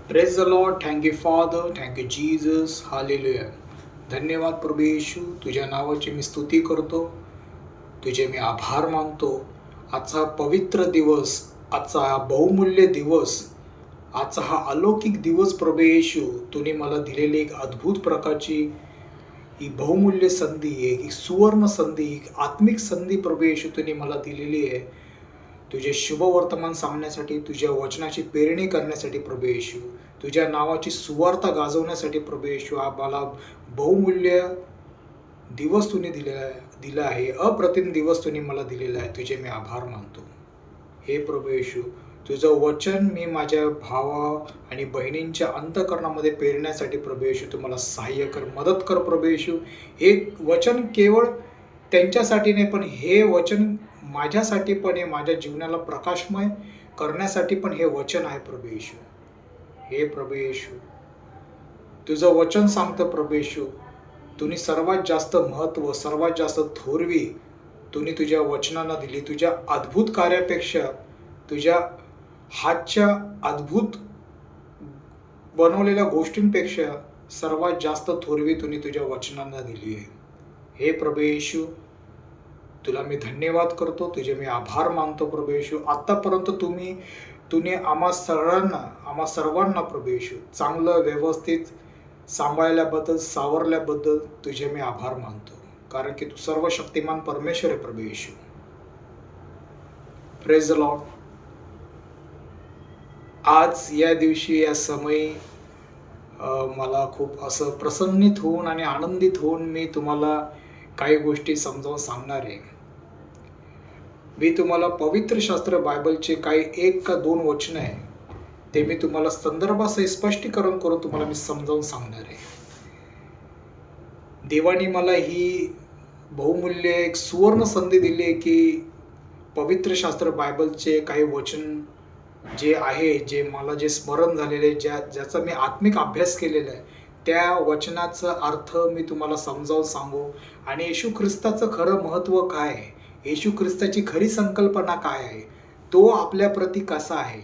Praise the Lord. Thank you father, thank you Jesus, hallelujah. धन्यवाद प्रभू येशू. तुझ्या नावाची मी स्तुती करतो, तुझे मी आभार मानतो. आजचा पवित्र दिवस, आजचा हा बहुमूल्य दिवस, आजचा हा अलौकिक दिवस प्रभू येशू, तुम्ही मला दिलेली एक अद्भुत प्रकारची ही बहुमूल्य संधी आहे, ही सुवर्ण संधी, ही आत्मिक संधी प्रभू येशू तुम्ही मला दिलेली आहे. तुझे शुभ वर्तमान सांगण्यासाठी, तुझ्या वचनाची पेरणी करण्यासाठी प्रभू येशू, तुझ्या नावाची सुवार्ता गाजवण्यासाठी प्रभू येशू, हा मला बहुमूल्य दिवस तुम्ही दिला आहे. अप्रतिम दिवस तुम्ही मला दिलेला आहे. तुझे मी आभार मानतो. हे प्रभू येशू, तुझं वचन मी माझ्या भावा आणि बहिणींच्या अंतःकरणामध्ये पेरण्यासाठी प्रभू येशू तू मला सहाय्य कर, मदत कर प्रभू येशू. हे वचन केवळ त्यांच्यासाठी नाही, पण हे वचन माझ्यासाठी पण आहे, माझ्या जीवनाला प्रकाशमय करण्यासाठी पण हे वचन आहे प्रभू येशू. हे प्रभू येशू, तुझं वचन सांगतं प्रभू येशू, तुम्ही सर्वात जास्त महत्त्व, सर्वात जास्त थोरवी तुम्ही तुझ्या वचनांना दिली. तुझ्या अद्भुत कार्यापेक्षा, तुझ्या हातच्या अद्भुत बनवलेल्या गोष्टींपेक्षा सर्वात जास्त थोरवी तुम्ही तुझ्या वचनांना दिली आहे. हे प्रभू येशू, तुला मी धन्यवाद करतो, तुझे मी आभार मानतो प्रभू येशू. आत्तापर्यंत तुम्ही आम्हा सर्वांना प्रभू येशू चांगलं व्यवस्थित सांभाळल्याबद्दल, सावरल्याबद्दल तुझे मी आभार मानतो. कारण की तू सर्व शक्तिमान परमेश्वर आहे प्रभू येशू. Praise the Lord. आज या दिवशी, या समयी मला खूप असं प्रसन्नित होऊन आणि आनंदित होऊन मी तुम्हाला काही गोष्टी समजावून सांगणार आहे. मी तुम्हाला पवित्र शास्त्र बायबलचे काही 1 का 2 वचनं आहे, ते मी तुम्हाला संदर्भासहित स्पष्टीकरण करून तुम्हाला मी समजावून सांगणार आहे. देवाने मला ही बहुमूल्य एक सुवर्ण संधी दिली आहे की पवित्र शास्त्र बायबलचे काही वचन जे आहे, जे मला जे स्मरण झालेले, ज्याचा मी आत्मिक अभ्यास केलेला आहे, त्या वचनाचा अर्थ मी तुम्हाला समजावून सांगू आणि येशू ख्रिस्ताचं खरं महत्त्व काय आहे, येशू ख्रिस्ताची खरी संकल्पना काय आहे, तो आपल्याप्रती कसा आहे.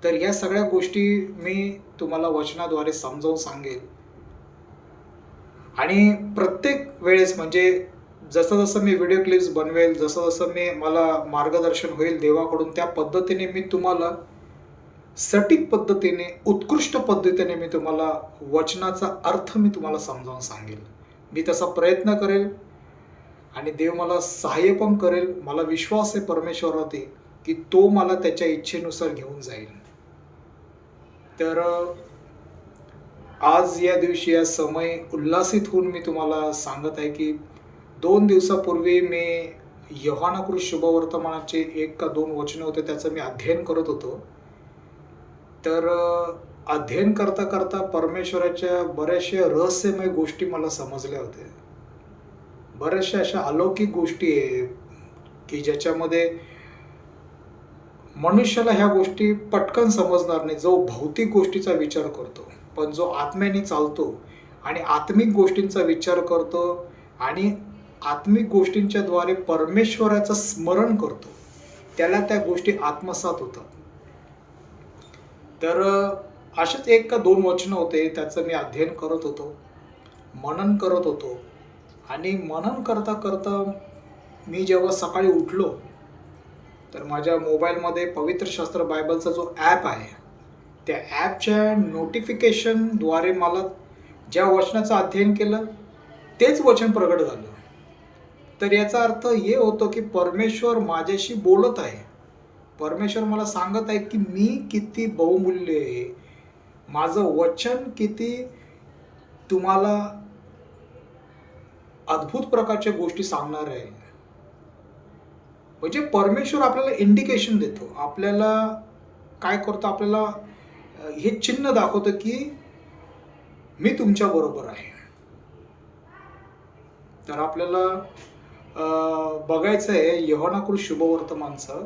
तर या सगळ्या गोष्टी मी तुम्हाला वचनाद्वारे समजावून सांगेल. आणि प्रत्येक वेळेस म्हणजे जसं मी व्हिडिओ क्लिप्स बनवेल, जसं मला मार्गदर्शन होईल देवाकडून, त्या पद्धतीने मी तुम्हाला सटीक पद्धतीने, उत्कृष्ट पद्धतीने मी तुम्हाला वचनाचा अर्थ मी तुम्हाला समजावून सांगेल. मी तसा प्रयत्न करेल आणि देव मला सहाय्य पण करेल. मला विश्वास आहे परमेश्वरावरती की तो मला त्याच्या इच्छेनुसार घेऊन जाईल. तर आज या दिवशी, या समय उल्हासित होऊन मी तुम्हाला सांगत आहे की 2 दिवसापूर्वी मी योहानकृत शुभवर्तमानाचे 1 का 2 वचनं होते, त्याचं मी अध्ययन करत होतो. तर अध्ययन करता करता परमेश्वराच्या बऱ्याचशा रहस्यमय गोष्टी मला समजल्या होत्या. बऱ्याचशा अशा अलौकिक गोष्टी आहे की ज्याच्यामध्ये मनुष्याला ह्या गोष्टी पटकन समजणार नाही, जो भौतिक गोष्टीचा विचार करतो. पण जो आत्म्याने चालतो आणि आत्मिक गोष्टींचा विचार करतो आणि आत्मिक गोष्टींच्या द्वारे परमेश्वराचं स्मरण करतो, त्याला त्या गोष्टी आत्मसात होतात. तर असेच 1 का 2 वचनं होते, त्याचं मी अध्ययन करत होतो, मनन करत होतो. आणि मनन करता करता मी जेव्हा सकाळी उठलो, तर माझ्या मोबाईलमध्ये पवित्र शास्त्र बायबलचा जो ॲप आहे, त्या ॲपच्या नोटिफिकेशनद्वारे मला ज्या वचनाचं अध्ययन केलं तेच वचन प्रगट झालं. तर याचा अर्थ हे होतो की परमेश्वर माझ्याशी बोलत आहे. परमेश्वर मला सांगत आहे की मी किती बहुमूल्य आहे, माझं वचन किती तुम्हाला अद्भुत प्रकारच्या गोष्टी सांगणार आहे. म्हणजे परमेश्वर आपल्याला इंडिकेशन देतो, आपल्याला काय करतो, आपल्याला हे चिन्ह दाखवतं की मी तुमच्या बरोबर आहे. तर आपल्याला बघायचं आहे योहानकृत शुभवर्तमानचं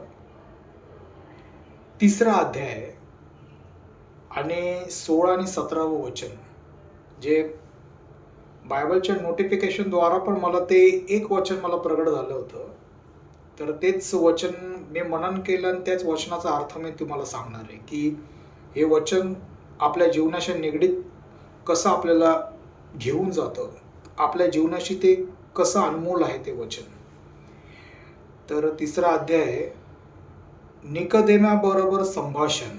3रा अध्याय आणि 16 आणि 17वं वचन, जे बायबलच्या नोटिफिकेशनद्वारा पण मला ते एक वचन मला प्रगट झालं होतं. तर तेच वचन मी मनन केलं आणि त्याच वचनाचा अर्थ मी तुम्हाला सांगणार आहे की हे वचन आपल्या जीवनाशी निगडीत कसं आपल्याला घेऊन जातं, आपल्या जीवनाशी ते कसं अनमोल आहे ते वचन. तर 3रा अध्याय, निकोदेमाबरोबर संभाषण.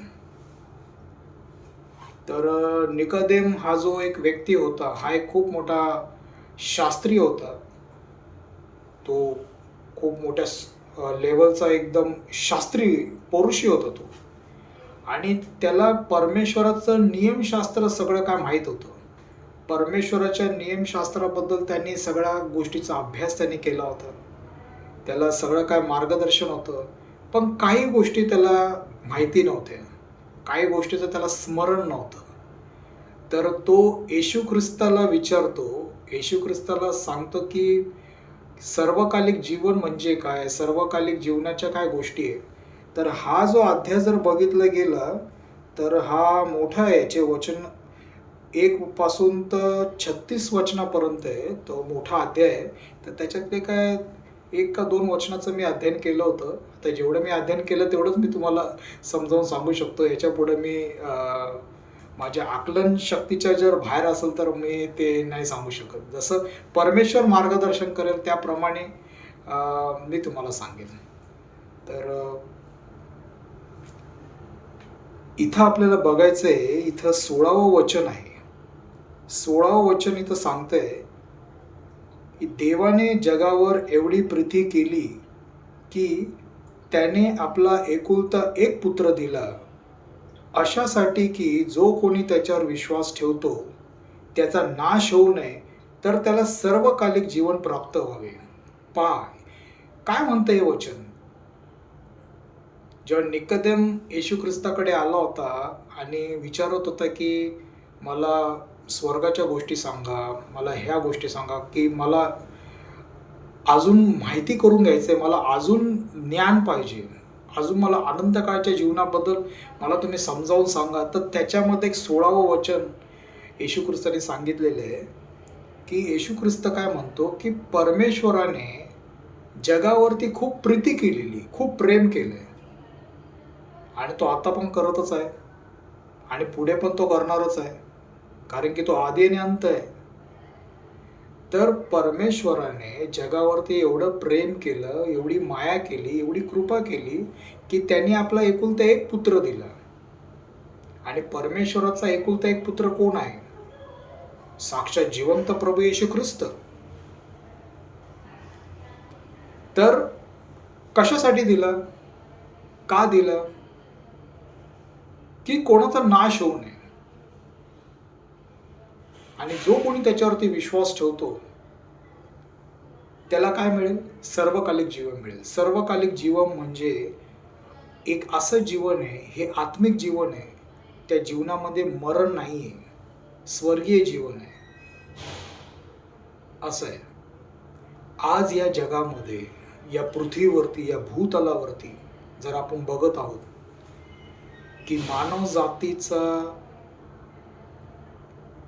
तर निकोदेम हा जो एक व्यक्ती होता, हा एक खूप मोठा शास्त्री होता. तो खूप मोठ्या लेवलचा एकदम शास्त्री पौरुषी होता तो. आणि त्याला परमेश्वराचं नियमशास्त्र सगळं काय माहीत होतं. परमेश्वराच्या नियमशास्त्राबद्दल त्यांनी सगळ्या गोष्टीचा अभ्यास त्यांनी केला होता. त्याला सगळं काय मार्गदर्शन होतं. पण काही गोष्टी त्याला माहिती नव्हत्या. काही गोष्टीचं त्याला स्मरण नव्हतं. तर तो येशू ख्रिस्ताला विचारतो, येशू ख्रिस्ताला सांगतो की सर्वकालिक जीवन म्हणजे काय, सर्वकालिक जीवनाच्या काय गोष्टी आहे. तर हा जो अध्याय जर बघितला गेला तर हा मोठा आहे. याचे वचन 1 पासून तर 36 वचनापर्यंत आहे. तो मोठा अध्याय आहे. तर त्याच्यातले काय 1 का 2 वचनाचं मी अध्ययन केलं होतं. आता जेवढं मी अध्ययन केलं तेवढंच मी तुम्हाला समजावून सांगू शकतो. याच्यापुढे मी माझ्या आकलन शक्तीच्या जर बाहेर असेल तर मी ते नाही सांगू शकत. जसं परमेश्वर मार्गदर्शन करेल त्याप्रमाणे मी तुम्हाला सांगेन. तर इथं आपल्याला बघायचं आहे, इथं 16वं वचन आहे. 16वं वचन इथं सांगतंय की देवाने जगावर एवढी प्रीती केली की त्याने आपला एकुलता एक पुत्र दिला, अशासाठी की जो कोणी त्याच्यावर विश्वास ठेवतो त्याचा नाश होऊ नये, तर त्याला सर्वकालिक जीवन प्राप्त व्हावे. काय म्हणतं हे वचन? जेव्हा निकोदेम येशू ख्रिस्ताकडे आला होता आणि विचारत होता की मला स्वर्गाच्या गोष्टी सांगा, मला ह्या गोष्टी सांगा, की मला अजून माहिती करून घ्यायचं आहे, मला अजून ज्ञान पाहिजे, अजून मला अनंतकाळच्या जीवनाबद्दल मला तुम्ही समजावून सांगा. तर त्याच्यामध्ये एक 16वं वचन येशू ख्रिस्ताने सांगितलेलं आहे की येशू ख्रिस्त काय म्हणतो की परमेश्वराने जगावरती खूप प्रीती केलेली, खूप प्रेम केलंय आणि तो आता पण करतच आहे आणि पुढे पण तो करणारच आहे, कारण की तो आदी आणि अंत आहे. तर परमेश्वराने जगावरती एवढं प्रेम केलं, एवढी माया केली, एवढी कृपा केली की त्यांनी आपला एकुलता एक पुत्र दिला. आणि परमेश्वराचा एकुलता एक पुत्र कोण आहे? साक्षात जिवंत प्रभू येशू ख्रिस्त. तर कशासाठी दिला, का दिला? की कोणाचा नाश होऊ नये आणि जो कोणी त्याच्यावरती विश्वास ठेवतो त्याला काय मिळेल? सर्वकालिक जीवन मिळेल. सर्वकालिक जीवन म्हणजे एक असं जीवन आहे, हे आत्मिक जीवन आहे, त्या जीवनामध्ये मरण नाही आहे, स्वर्गीय जीवन आहे. असं आहे. आज या जगामध्ये, या पृथ्वीवरती, या भूतलावरती जर आपण बघत आहोत की मानव जातीचा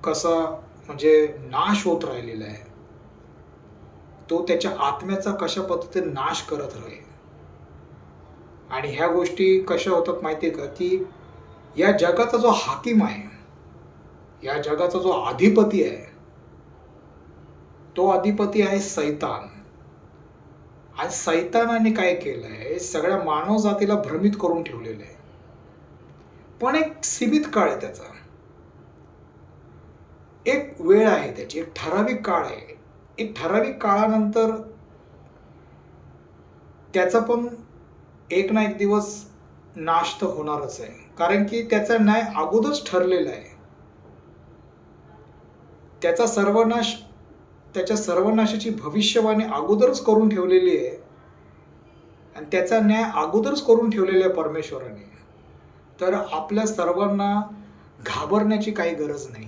कसा म्हणजे नाश होत राहिलेला आहे, तो त्याच्या आत्म्याचा कशा पद्धतीने नाश करत राहील. आणि ह्या गोष्टी कशा होतात माहिती आहे का, की या जगाचा जो हाकीम आहे, या जगाचा जो अधिपती आहे, तो अधिपती आहे सैतान. आज सैतानाने काय केलंय, सगळ्या मानव जातीला भ्रमित करून ठेवलेलं आहे. पण एक सीमित काळ आहे त्याचा, एक वेळ आहे त्याची, एक ठराविक काळ आहे. एक ठराविक काळानंतर त्याचा पण एक ना एक दिवस नाश तर होणारच आहे, कारण की त्याचा न्याय अगोदरच ठरलेला आहे. त्याचा सर्वनाश, त्याच्या सर्वनाशाची भविष्यवाणी अगोदरच करून ठेवलेली आहे आणि त्याचा न्याय अगोदरच करून ठेवलेला आहे परमेश्वराने. तर आपल्या सर्वांना घाबरण्याची काही गरज नाही.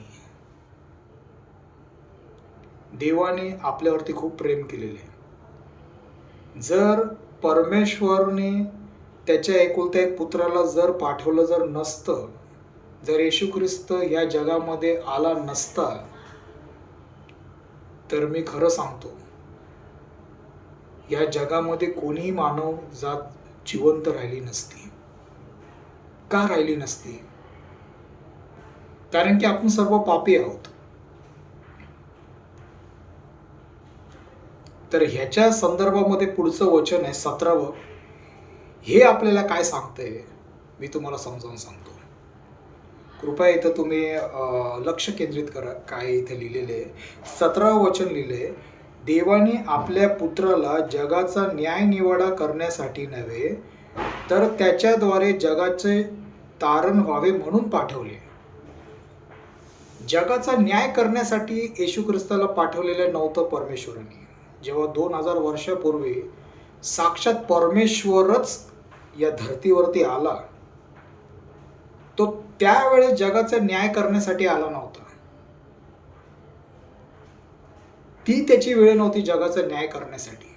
देवाने आपल्यावरती खूप प्रेम केलेले आहे. जर परमेश्वरने त्याच्या एकुलत्या एक पुत्राला जर पाठवलं जर नसतं, जर येशू ख्रिस्त या जगामध्ये आला नसता, तर मी खरं सांगतो या जगामध्ये कोणीही मानव जात जिवंत राहिली नसती. का राहिली नसती? कारण की आपण सर्व पापी आहोत. तर ह्याच्या संदर्भामध्ये पुढचं वचन आहे 17. हे आपल्याला काय सांगतंय मी तुम्हाला समजावून सांगतो. कृपया इथं तुम्ही लक्ष केंद्रित करा. काय इथे लिहिलेले आहे. 17 वचन लिहिले, देवाने आपल्या पुत्राला जगाचा न्यायनिवाडा करण्यासाठी नव्हे तर त्याच्याद्वारे जगाचे तारण व्हावे म्हणून पाठवले. जगाचा न्याय करण्यासाठी येशू ख्रिस्ताला पाठवलेलं नव्हतं परमेश्वराने. जेव्हा 2000 वर्षापूर्वी साक्षात परमेश्वरच या धर्तीवरती आला, तो त्यावेळेस जगाचा न्याय करण्यासाठी आला नव्हता. ती त्याची वेळ नव्हती जगाचा न्याय करण्यासाठी.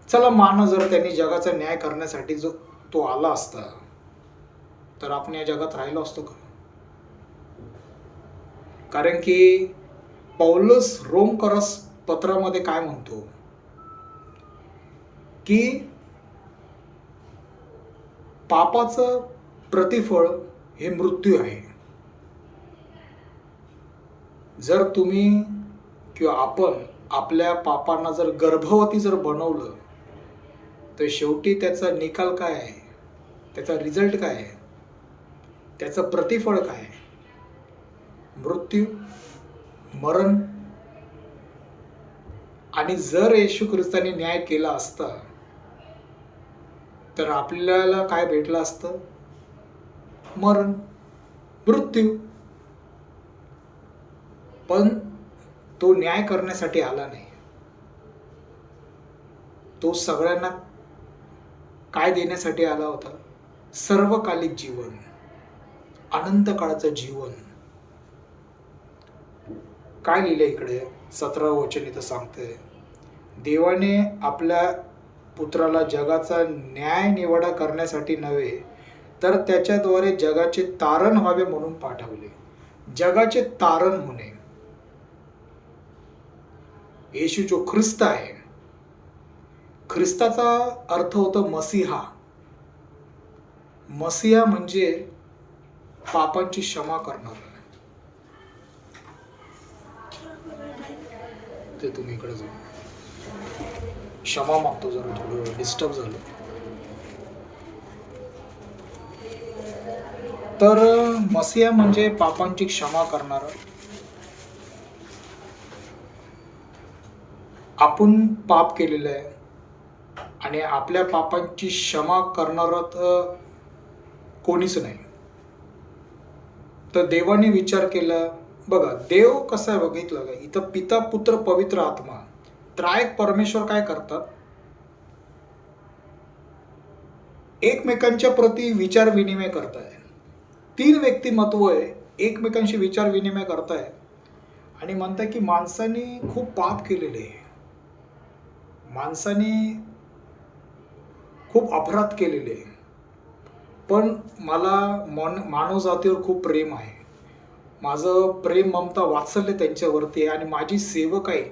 चला मान जर त्यांनी जगाचा न्याय करण्यासाठी जो तो आला असता तर आपण या जगात राहिलो असतो का? कारण की पौलुस रोमकरस पत्रामध्ये काय म्हणतो की पापाचं प्रतिफळ हे मृत्यू आहे. जर तुम्ही किंवा आपण आपल्या पापांना जर गर्भवती जर बनवलं तर शेवटी त्याचा निकाल काय आहे, त्याचा रिझल्ट काय आहे, त्याचं प्रतिफळ काय आहे? मृत्यू, मरण. आणि जर येशू ख्रिस्ताने न्याय केला असता तर आपल्याला काय भेटलं असतं? मरण, मृत्यू. पण तो न्याय करण्यासाठी आला नाही. तो सगळ्यांना काय देण्यासाठी आला होता? सर्वकालिक जीवन, अनंत काळाचं जीवन. काय लिहिलं इकडे 17 वचन इथं सांगतंय, देवाने आपल्या पुत्राला जगाचा न्याय निवाडा करण्यासाठी नव्हे तर त्याच्याद्वारे जगाचे तारण व्हावे म्हणून पाठवले. जगाचे तारण होणे. येशू जो ख्रिस्त आहे, ख्रिस्ताचा अर्थ होतो मसीहा. मसीहा म्हणजे पापांची क्षमा करणारा. ते तुम्ही इकडे जाऊ. क्षमा मागतो, जरा थोडं डिस्टर्ब झालं. तर मसीहा म्हणजे पापांची क्षमा करणारा. आपण पाप केलेलं आहे आणि आपल्या पापांची क्षमा करणारा तर कोणीच नाही. तर देवाने विचार केला. बघा देव कसा आहे बघितलं का, इथं पिता, पुत्र, पवित्र आत्मा, त्रायक परमेश्वर काय करतात? एकमेकांच्या प्रती विचार विनिमय करताय. 3 व्यक्तिमत्व आहे, एकमेकांशी विचार विनिमय करताय आणि म्हणताय की माणसाने खूप पाप केलेले आहे, माणसाने खूप अपराध केलेले आहे, पण मला मानव जातीवर खूप प्रेम आहे. माझं प्रेम, ममता, वात्सल्य त्यांच्यावरती आहे आणि माझी सेवक आहे.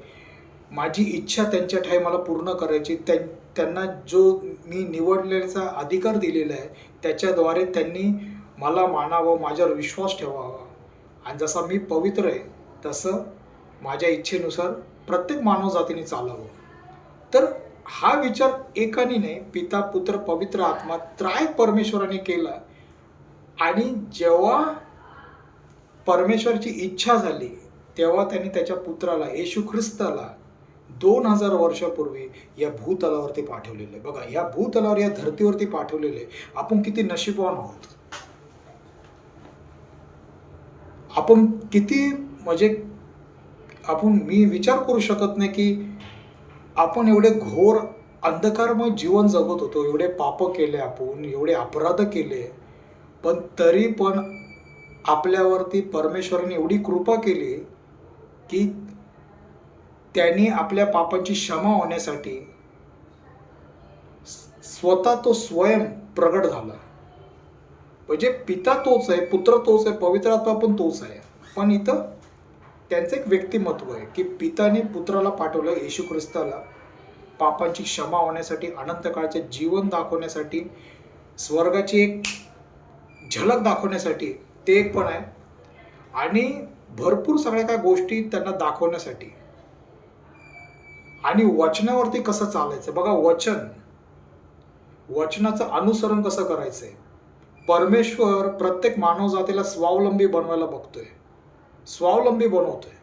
माझी इच्छा त्यांच्या ठाई मला पूर्ण करायची. त्यांना जो मी निवडलेला अधिकार दिलेला आहे त्याच्याद्वारे त्यांनी मला मानावं, माझ्यावर विश्वास ठेवावा. आणि जसा मी पवित्र आहे तसं माझ्या इच्छेनुसार प्रत्येक मानवजातीने चालावं. तर हा विचार एकाने नाही, पिता, पुत्र, पवित्र आत्मा, त्रायक परमेश्वराने केला. आणि जेव्हा परमेश्वरची इच्छा झाली तेव्हा त्यांनी त्याच्या पुत्राला, येशू ख्रिस्ताला 2000 वर्षापूर्वी या भूतलावरती पाठवलेलं आहे. बघा, या भूतलावर, या धर्तीवरती पाठवलेलं आहे. आपण किती नशीबवान आहोत. आपण किती, म्हणजे मी विचार करू शकत नाही की आपण एवढे घोर अंधकारमय जीवन जगत होतो, एवढे पाप केले आपण, एवढे अपराध केले, पण तरी पण आपल्यावरती परमेश्वराने एवढी कृपा केली की त्यांनी आपल्या पापांची क्षमा होण्यासाठी स्वतः तो स्वयं प्रगट झाला. म्हणजे पिता तोच आहे, पुत्र तोच आहे, पवित्र आत्मा पण तोच आहे. पण इथं त्यांचं एक व्यक्तिमत्व आहे की पिताने पुत्राला पाठवलं, येशू ख्रिस्ताला, पापांची क्षमा होण्यासाठी, अनंत काळचे जीवन दाखवण्यासाठी, स्वर्गाची एक झलक दाखवण्यासाठी ते एक पण आहे, आणि भरपूर सगळ्या काय गोष्टी त्यांना दाखवण्यासाठी, आणि वचनावरती कसं चालायचं. बघा, वचनाचं अनुसरण कसं करायचंय. परमेश्वर प्रत्येक मानवजातीला स्वावलंबी बनवायला बघतोय, स्वावलंबी बनवतोय.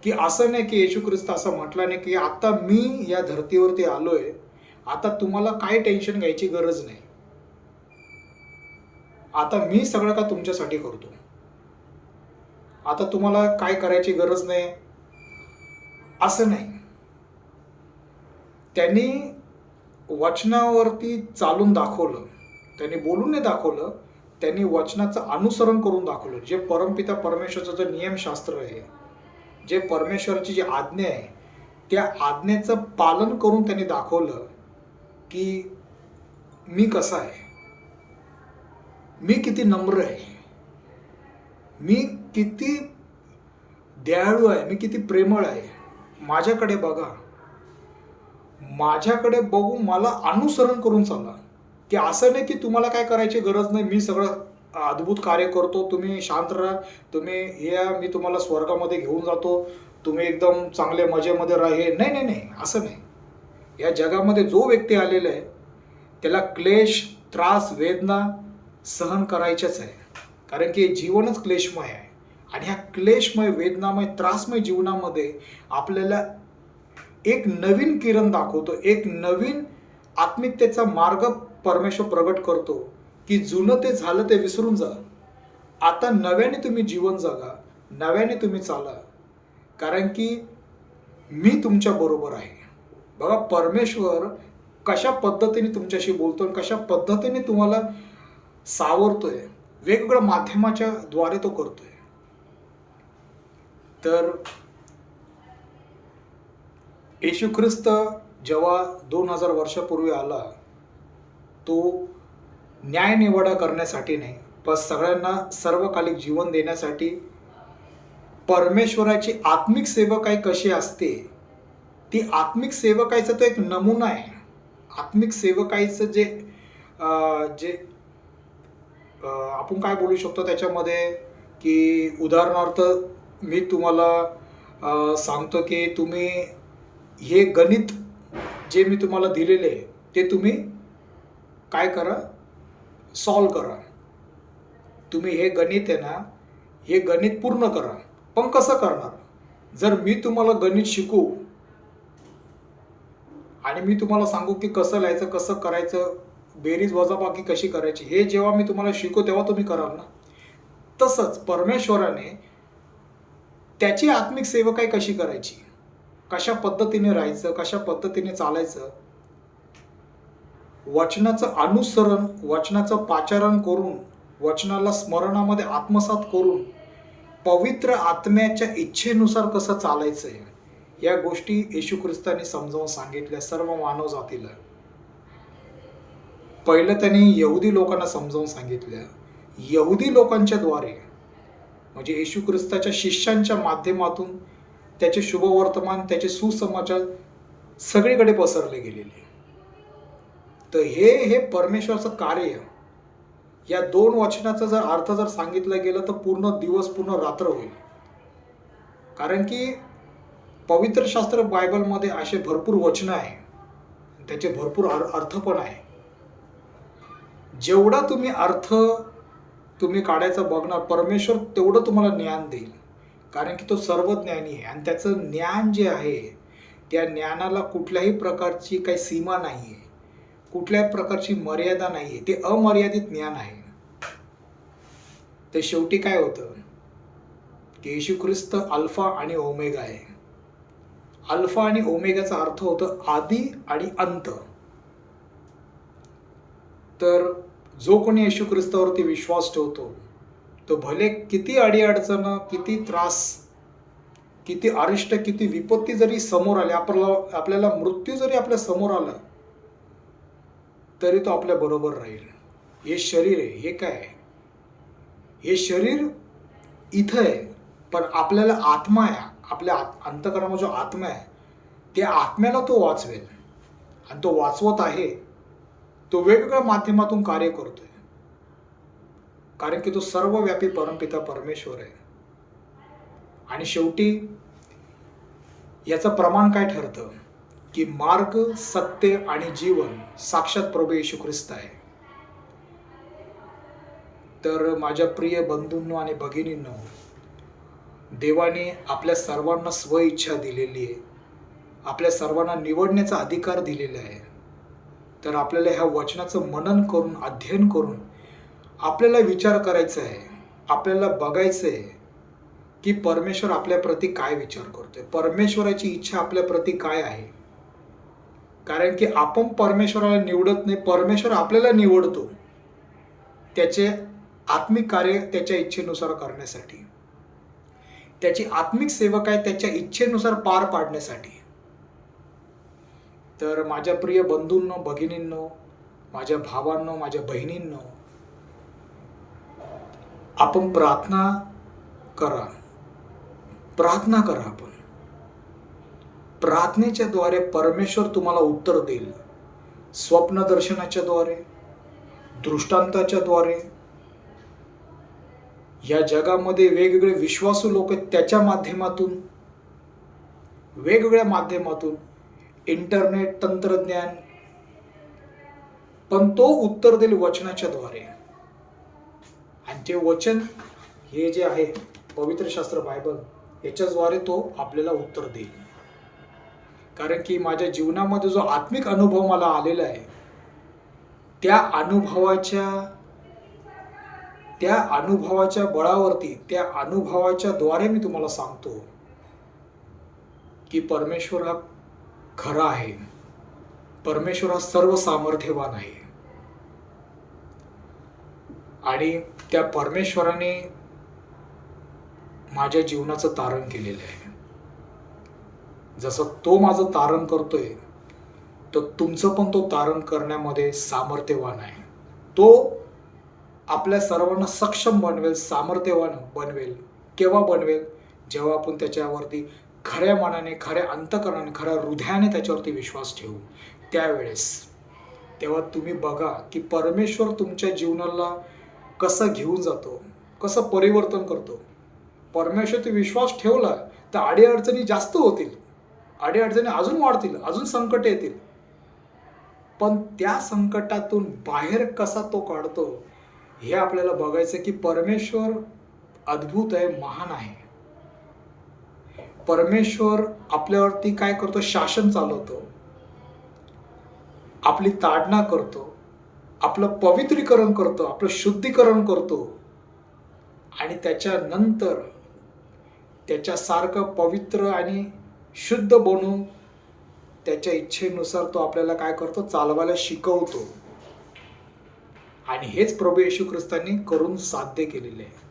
की असं नाही की येशू ख्रिस्त असं म्हटलं नाही की आता मी या धर्तीवरती आलोय, आता तुम्हाला काय टेन्शन घ्यायची गरज नाही, आता मी सगळं का तुमच्यासाठी करतो, आता तुम्हाला काय करायची गरज नाही, असं नाही. त्यांनी वचनावरती चालून दाखवलं, त्यांनी बोलून नाही दाखवलं, त्यांनी वचनाचं अनुसरण करून दाखवलं. जे परमपिता परमेश्वराचं जे नियमशास्त्र आहे, जे परमेश्वराची जी आज्ञा आहे, त्या आज्ञेचं पालन करून त्यांनी दाखवलं की मी कसा आहे, मी किती नम्र आहे, मी किती दयाळू आहे, मी किती प्रेमळ आहे. माझ्याकडे बघा, माझ्याकडे बघून मला अनुसरण करून चाला. की असं नाही की तुम्हाला काय करायची गरज नाही, मी सगळं अद्भुत कार्य करतो, तुम्ही शांत राहा, तुम्ही या, मी तुम्हाला स्वर्गामध्ये घेऊन जातो, तुम्ही एकदम चांगले मजेमध्ये राहा. नाही नाही नाही, असं नाही. या जगामध्ये जो व्यक्ती आलेला आहे त्याला क्लेश, त्रास, वेदना सहन करायच्याच आहे. कारण की जीवनच क्लेशमय आहे, आणि ह्या क्लेशमय, वेदनामय, त्रासमय जीवनामध्ये आपल्याला एक नवीन किरण दाखवतो, एक नवीन आत्मिकतेचा मार्ग परमेश्वर प्रगट करतो. की जुनं ते झालं ते विसरून जा, आता नव्याने तुम्ही जीवन जगा, नव्याने तुम्ही चाला, कारण की मी तुमच्या बरोबर आहे. बघा, परमेश्वर कशा पद्धतीने तुमच्याशी बोलतो, कशा पद्धतीने तुम्हाला सावरतोय, वेगवेगळ्या माध्यमाच्या द्वारे तो करतोय. तर येशू ख्रिस्त जेव्हा 2000 वर्षापूर्वी आला, तो न्यायनिवाडा करण्यासाठी नाही, पण सगळ्यांना सर्वकालिक जीवन देण्यासाठी. परमेश्वराची आत्मिक सेवकाई कशी असते, ती आत्मिक सेवकाईचा तो एक नमुना आहे. आत्मिक सेवकाईचं जे जे आपण काय बोलू शकतो त्याच्यामध्ये, की उदाहरणार्थ मी तुम्हाला सांगतो की तुम्ही हे गणित जे मी तुम्हाला दिलेले आहे ते तुम्ही काय करा, सॉल्व करा. तुम्ही हे गणित आहे ना, हे गणित पूर्ण करा. पण कसं करणार? जर मी तुम्हाला गणित शिकू आणि मी तुम्हाला सांगू की कसं लिहायचं, कसं करायचं, बेरीज वजाबाकी कशी करायची, हे जेव्हा मी तुम्हाला शिकू तेव्हा तुम्ही कराल ना. तसंच परमेश्वराने त्याची आत्मिक सेवकाई कशी करायची, कशा पद्धतीने राहायचं, कशा पद्धतीने चालायचं, वचनाचं अनुसरण, वचनाचं पाचारण करून, वचनाला स्मरणामध्ये आत्मसात करून, पवित्र आत्म्याच्या इच्छेनुसार कसं चालायचं आहे, या गोष्टी येशू ख्रिस्ताने समजावून सांगितल्या सर्व मानव जातीला. पहिलं त्यांनी यहुदी लोकांना समजावून सांगितलं. यहुदी लोकांच्या द्वारे म्हणजे येशू ख्रिस्ताच्या शिष्यांच्या माध्यमातून त्याचे शुभवर्तमान, त्याचे सुसमाचार सगळीकडे पसरले गेलेले. तर हे परमेश्वराचं कार्य. या 2 वचनाचा जर अर्थ जर सांगितलं गेलं तर पूर्ण दिवस, पूर्ण रात्र होईल. कारण की पवित्र शास्त्र बायबलमध्ये असे भरपूर वचनं आहे, त्याचे भरपूर अर्थ पण आहे. जेवढा तुम्ही अर्थ तुम्ही काढायचं बघणार, परमेश्वर तेवढं तुम्हाला ज्ञान देईल. कारण की तो सर्वज्ञानी आहे, आणि त्याचं ज्ञान जे आहे त्या ज्ञानाला कुठल्याही प्रकारची काही सीमा नाही आहे, कुठल्याही प्रकारची मर्यादा नाही आहे. ते अमर्यादित ज्ञान आहे. ते शेवटी काय होतं की येशू ख्रिस्त अल्फा आणि ओमेगा आहे. अल्फा आणि ओमेगाचा अर्थ होतं आदी आणि अंत. तर जो कोणी येशू ख्रिस्तावरती विश्वास ठेवतो तो भले किती अडीअडचण, किती त्रास, किती अरिष्ट, किती विपत्ती जरी समोर आली, आपल्याला मृत्यू जरी आपल्या समोर आला, तरी तो आपल्या बरोबर राहील. हे शरीर आहे, हे काय आहे, हे शरीर इथं आहे, पण आपल्याला आत्मा आहे, आपल्या अंतःकरणामध्ये जो आत्मा आहे त्या आत्म्याला तो वाचवेल, आणि तो वाचवत आहे. तो वेगवेगळ्या माध्यमातून कार्य करतोय. कारण की तो सर्वव्यापी परमपिता परमेश्वर आहे. आणि शेवटी याचं प्रमाण काय ठरतं की मार्ग, सत्य आणि जीवन साक्षात प्रभू येशू ख्रिस्त आहे. तर माझ्या प्रिय बंधूंनो आणि भगिनींनो, देवाने आपल्या सर्वांना स्वइच्छा दिलेली आहे. आपल्या सर्वांना निवडण्याचा अधिकार दिलेला आहे. तर आपल्याला ह्या वचनाचं मनन करून, अध्ययन करून आपल्याला विचार करायचा आहे. आपल्याला बघायचं आहे की परमेश्वर आपल्या प्रती काय विचार करतोय, परमेश्वराची इच्छा आपल्या प्रती काय आहे. कारण की आपण परमेश्वराला निवडत नाही, परमेश्वर आपल्याला निवडतो त्याचे आत्मिक कार्य त्याच्या इच्छेनुसार करण्यासाठी. त्याची आत्मिक सेवा काय त्याच्या इच्छेनुसार पार पाडण्यासाठी. तर माझ्या प्रिय बंधूंनो, भगिनींनो, माझ्या भावांनो, माझ्या बहिणींनो, आपण प्रार्थना करा. प्रार्थना करा. आपण प्रार्थनेच्या द्वारे परमेश्वर तुम्हाला उत्तर देईल. स्वप्नदर्शनाच्या द्वारे, दृष्टांताच्या द्वारे. या जगामध्ये वेगवेगळे विश्वासू लोक त्याच्या माध्यमातून, वेगवेगळ्या माध्यमातून, इंटरनेट, तंत्रज्ञान, पण तो उत्तर देईल वचनाच्या द्वारे. आणि ते वचन हे जे आहे पवित्र शास्त्र बायबल, याच्याद्वारे तो आपल्याला उत्तर देईल. कारण की माझ्या जीवनामध्ये जो आत्मिक अनुभव मला आलेला आहे, त्या अनुभवाच्या बळावरती, त्या अनुभवाच्या द्वारे मी तुम्हाला सांगतो की परमेश्वर हा खरा आहे. परमेश्वर हा सर्व सामर्थ्यवान आहे. आणि त्या परमेश्वराने माझ्या जीवनाचं तारण केलेलं आहे. जसं तो माझं तारण करतोय, तर तुमचं पण तो तारण करण्यामध्ये सामर्थ्यवान आहे. तो आपल्या सर्वांना सक्षम बनवेल, सामर्थ्यवान बनवेल. केव्हा बनवेल? जेव्हा आपण त्याच्यावरती खऱ्या मनाने, खऱ्या अंतःकरणाने, खऱ्या हृदयाने त्याच्यावरती विश्वास ठेवू. त्यावेळेस तेव्हा तुम्ही बघा की परमेश्वर तुमच्या जीवनाला कसं घेऊन जातो, कसं परिवर्तन करतो. परमेश्वरती विश्वास ठेवला तर अडीअडचणी जास्त होतील, अडीअडचणी अजून वाढतील, अजून संकट येतील. पण त्या संकटातून बाहेर कसा तो काढतो हे आपल्याला बघायचं की परमेश्वर अद्भुत आहे, महान आहे. परमेश्वर आपल्यावरती काय करतो? शासन चालवतो, आपली ताडना करतो, आपलं पवित्रीकरण करतो, आपलं शुद्धीकरण करतो. आणि त्याच्यानंतर त्याच्यासारखं पवित्र आणि शुद्ध बनून त्याच्या इच्छेनुसार तो आपल्याला काय करतो? चालवायला शिकवतो. आणि हेच प्रभू येशू ख्रिस्तांनी करून साध्य केलेले आहे.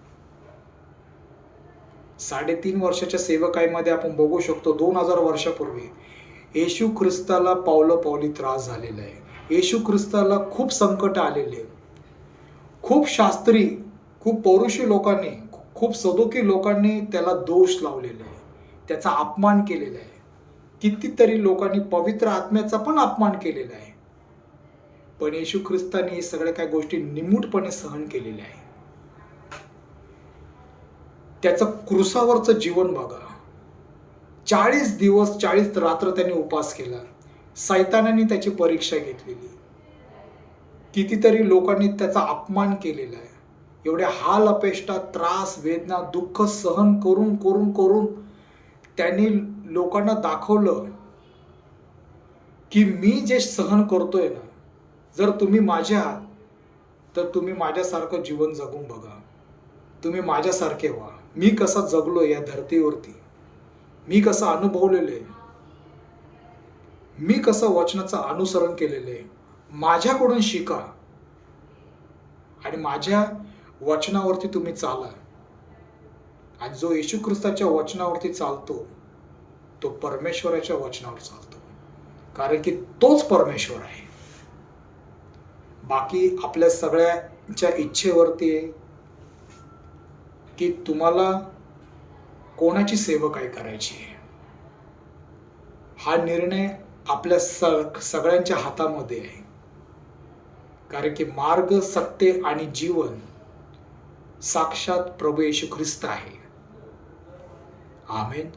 3.5 वर्षाच्या सेवकाईमध्ये आपण बघू शकतो 2000 वर्षापूर्वी येशू ख्रिस्ताला पावलोपावली त्रास झालेला आहे. येशू ख्रिस्ताला खूप संकट आलेले. खूप शास्त्री, खूप पौरुषी लोकांनी, खूप सदुकी लोकांनी त्याला दोष लावलेला आहे, त्याचा अपमान केलेला आहे. कितीतरी लोकांनी पवित्र आत्म्याचा पण अपमान केलेला आहे. पण येशू ख्रिस्ताने हे सगळ्या काही गोष्टी निमूटपणे सहन केलेल्या आहे. त्याचं क्रुसावरचं जीवन बघा. 40 दिवस 40 रात्र त्यांनी उपवास केला. सैतानाने त्याची परीक्षा घेतलेली. कितीतरी लोकांनी त्याचा अपमान केलेला आहे. एवढ्या हाल अपेष्टा, त्रास, वेदना, दुःख सहन करून करून करून त्यांनी लोकांना दाखवलं की मी जे सहन करतोय ना, जर तुम्ही माझे आहात तर तुम्ही माझ्यासारखं जीवन जगून बघा. तुम्ही माझ्यासारखे व्हा. मी कसा जगलो या धरतीवरती, मी कसं अनुभवलेलं आहे, मी कसं वचनाचं अनुसरण केलेलं आहे. माझ्याकडून शिका आणि माझ्या वचनावरती तुम्ही चाला. आणि जो येशू ख्रिस्ताच्या वचनावरती चालतो तो परमेश्वराच्या वचनावर चालतो. कारण की तोच परमेश्वर आहे. बाकी आपल्या सगळ्यांच्या इच्छेवरती आहे की तुम्हाला कोणाची सेवकाई करायची आहे. हा निर्णय आपल्या सगळ्यांच्या हातामध्ये आहे. कारण की मार्ग, सत्य आणि जीवन साक्षात प्रभू येशू ख्रिस्त आहे. आमेन.